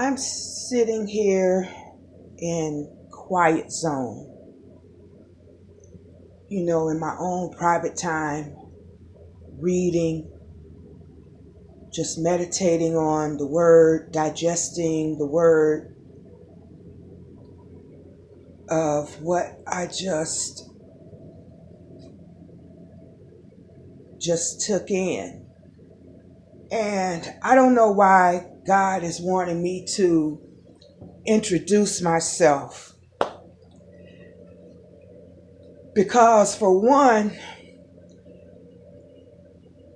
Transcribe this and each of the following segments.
I'm sitting here in quiet zone, in my own private time, reading, just meditating on the word, digesting the word of what I just took in. And I don't know why God is wanting me to introduce myself. Because for one,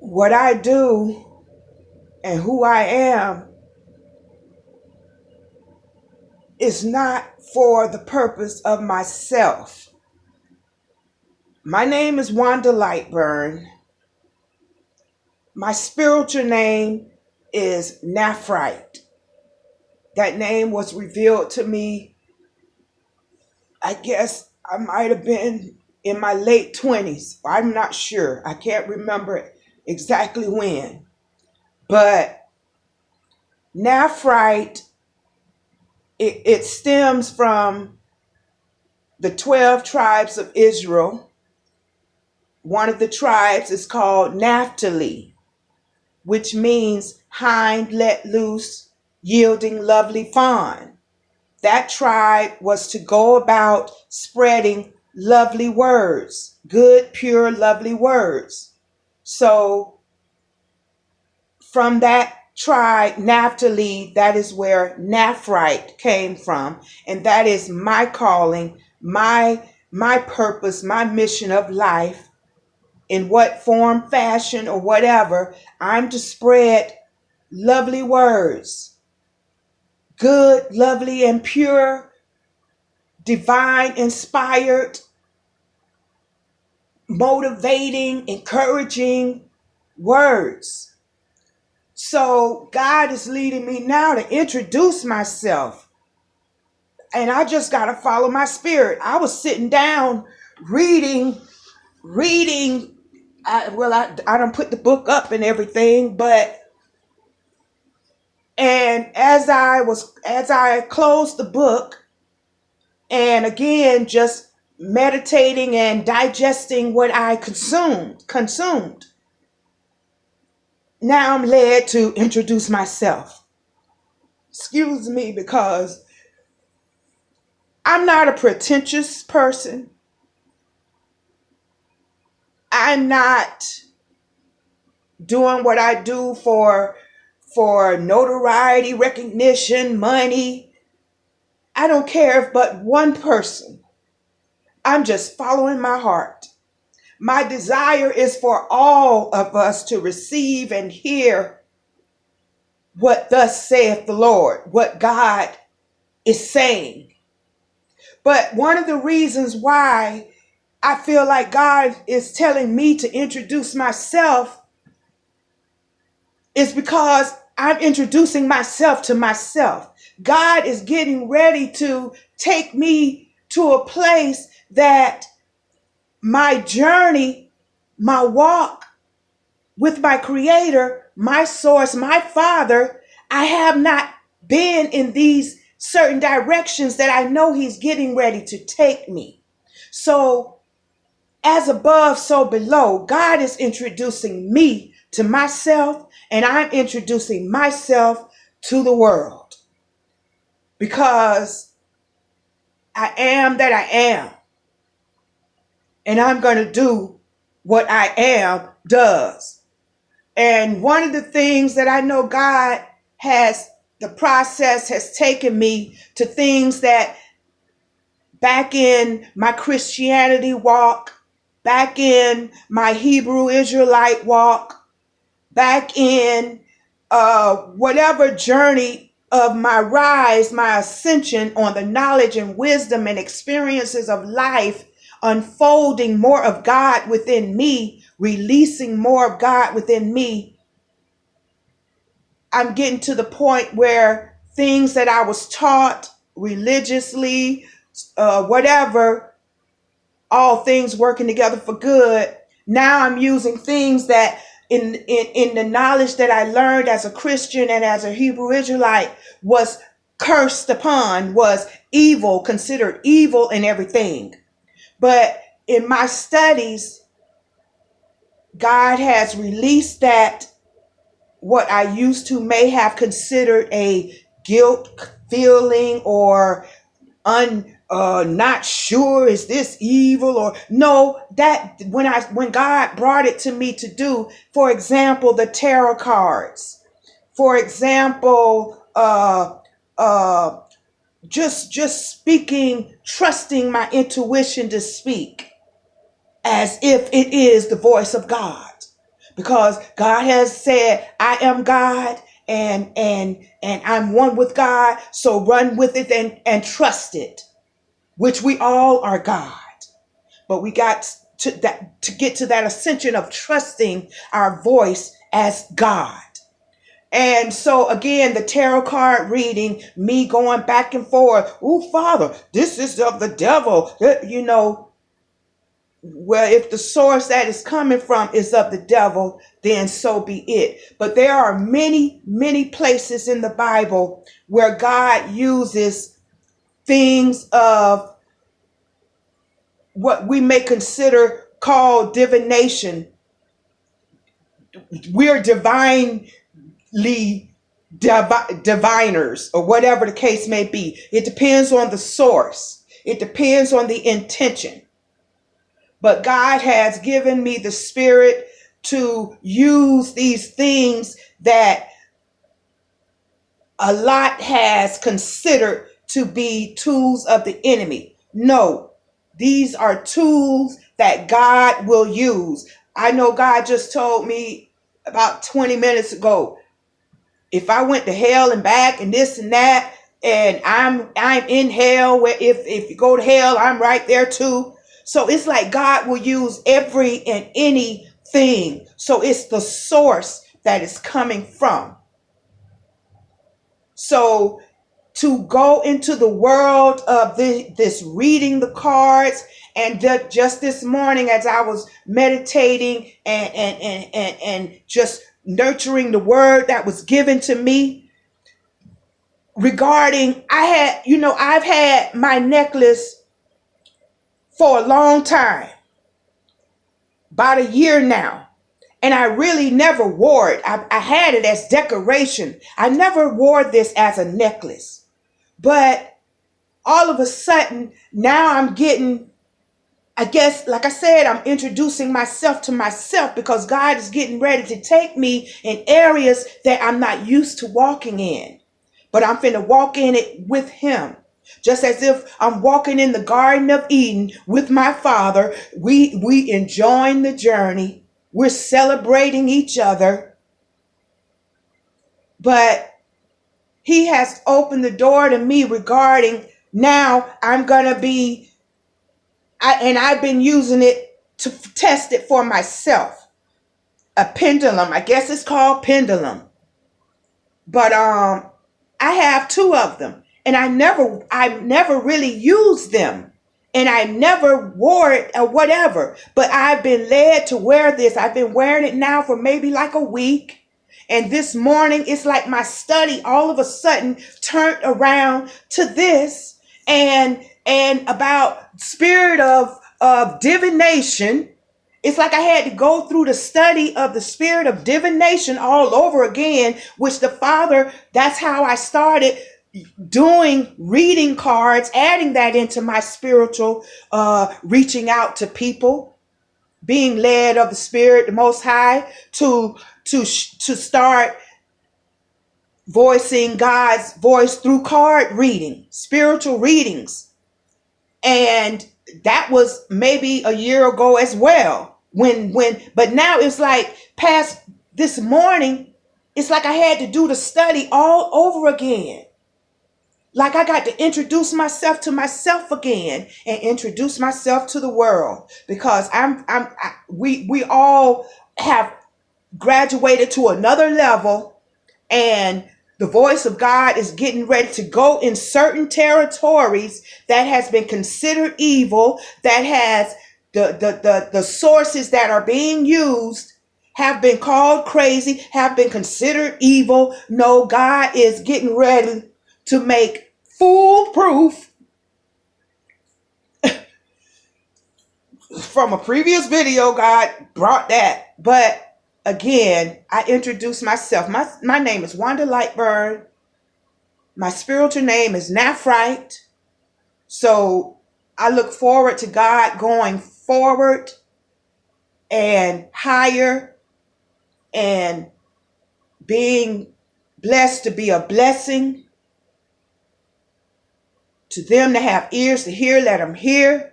what I do and who I am is not for the purpose of myself. My name is Wanda Lightburn. My spiritual name is Nephrite. That name was revealed to me, I guess I might have been in my late 20s. I'm not sure. I can't remember exactly when. But Nephrite, it stems from the 12 tribes of Israel. One of the tribes is called Naphtali, which means hind let loose, yielding lovely fawn. That tribe was to go about spreading lovely words, good, pure, lovely words. So from that tribe, Naphtali, that is where Nephrite came from. And that is my calling, my purpose, my mission of life. In what form, fashion, or whatever, I'm to spread lovely words, good, lovely, and pure, divine, inspired, motivating, encouraging words. So God is leading me now to introduce myself. And I just got to follow my spirit. I was sitting down reading. I don't put the book up and everything, and as I closed the book, and again just meditating and digesting what I consumed, now I'm led to introduce myself. Excuse me, because I'm not a pretentious person. I'm not doing what I do for notoriety, recognition, money. I don't care if but one person. I'm just following my heart. My desire is for all of us to receive and hear what thus saith the Lord, what God is saying. But one of the reasons why I feel like God is telling me to introduce myself is because I'm introducing myself to myself. God is getting ready to take me to a place that my journey, my walk with my Creator, my source, my Father, I have not been in these certain directions that I know He's getting ready to take me. So, as above, so below, God is introducing me to myself, and I'm introducing myself to the world. Because I am that I am. And I'm going to do what I am does. And one of the things that I know God the process has taken me to things that back in my Christianity walk, back in my Hebrew Israelite walk, back in whatever journey of my rise, my ascension on the knowledge and wisdom and experiences of life, unfolding more of God within me, releasing more of God within me. I'm getting to the point where things that I was taught religiously, whatever, all things working together for good. Now I'm using things that in the knowledge that I learned as a Christian and as a Hebrew Israelite was cursed upon was evil, considered evil and everything. But in my studies, God has released that what I used to may have considered a guilt feeling or not sure, is this evil or no, that when God brought it to me to do, for example, the tarot cards, for example, just speaking, trusting my intuition to speak as if it is the voice of God, because God has said, I am God and I'm one with God, so run with it and trust it, which we all are God. But we got to get to that ascension of trusting our voice as God. And so again, the tarot card reading, me going back and forth, oh, Father, this is of the devil. Well, if the source that is coming from is of the devil, then so be it. But there are many, many places in the Bible where God uses things of what we may consider called divination. We're divinely diviners, or whatever the case may be. It depends on the source. It depends on the intention. But God has given me the spirit to use these things that a lot has considered to be tools of the enemy. No, these are tools that God will use. I know God just told me about 20 minutes ago, if I went to hell and back and this and that, and I'm in hell, where if you go to hell, I'm right there too. So it's like God will use every and anything. So it's the source that is coming from. So to go into the world of this reading the cards, and just this morning as I was meditating and just nurturing the word that was given to me regarding, I've had my necklace for a long time, about a year now. And I really never wore it. I had it as decoration. I never wore this as a necklace. But all of a sudden, now I'm getting, I guess, like I said, I'm introducing myself to myself, because God is getting ready to take me in areas that I'm not used to walking in. But I'm finna walk in it with him. Just as if I'm walking in the Garden of Eden with my Father. We enjoying the journey. We're celebrating each other. But he has opened the door to me regarding, now I'm going to be, and I've been using it to test it for myself. A pendulum. I guess it's called pendulum. But I have two of them. And I never really used them. And I never wore it or whatever. But I've been led to wear this. I've been wearing it now for maybe like a week. And this morning, it's like my study all of a sudden turned around to this and about spirit of divination. It's like I had to go through the study of the spirit of divination all over again, which the Father, that's how I started doing reading cards, adding that into my spiritual, reaching out to people, being led of the Spirit, the Most High, to start voicing God's voice through card reading, spiritual readings. And that was maybe a year ago as well. But now it's like past this morning, it's like I had to do the study all over again. Like I got to introduce myself to myself again and introduce myself to the world, because we all have graduated to another level, and the voice of God is getting ready to go in certain territories that has been considered evil, that has the sources that are being used have been called crazy, have been considered evil. No, God is getting ready to make foolproof from a previous video. God brought that. But again, I introduced myself. My name is Wanda Lightburn. My spiritual name is Naphrite. So I look forward to God going forward and higher and being blessed to be a blessing to them that have ears to hear, let them hear.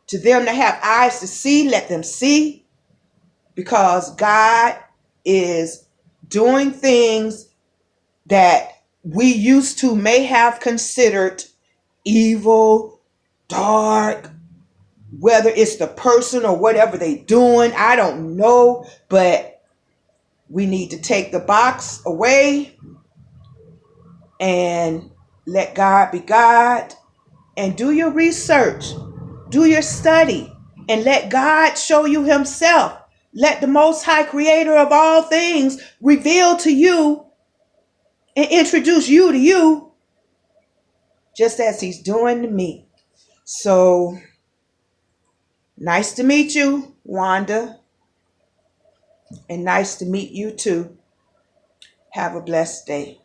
To them that have eyes to see, let them see. Because God is doing things that we used to may have considered evil, dark, whether it's the person or whatever they doing, I don't know. But we need to take the box away and let God be God, and do your research, do your study, and let God show you himself. Let the Most High Creator of all things reveal to you and introduce you to you, just as he's doing to me. So nice to meet you, Wanda, and nice to meet you too. Have a blessed day.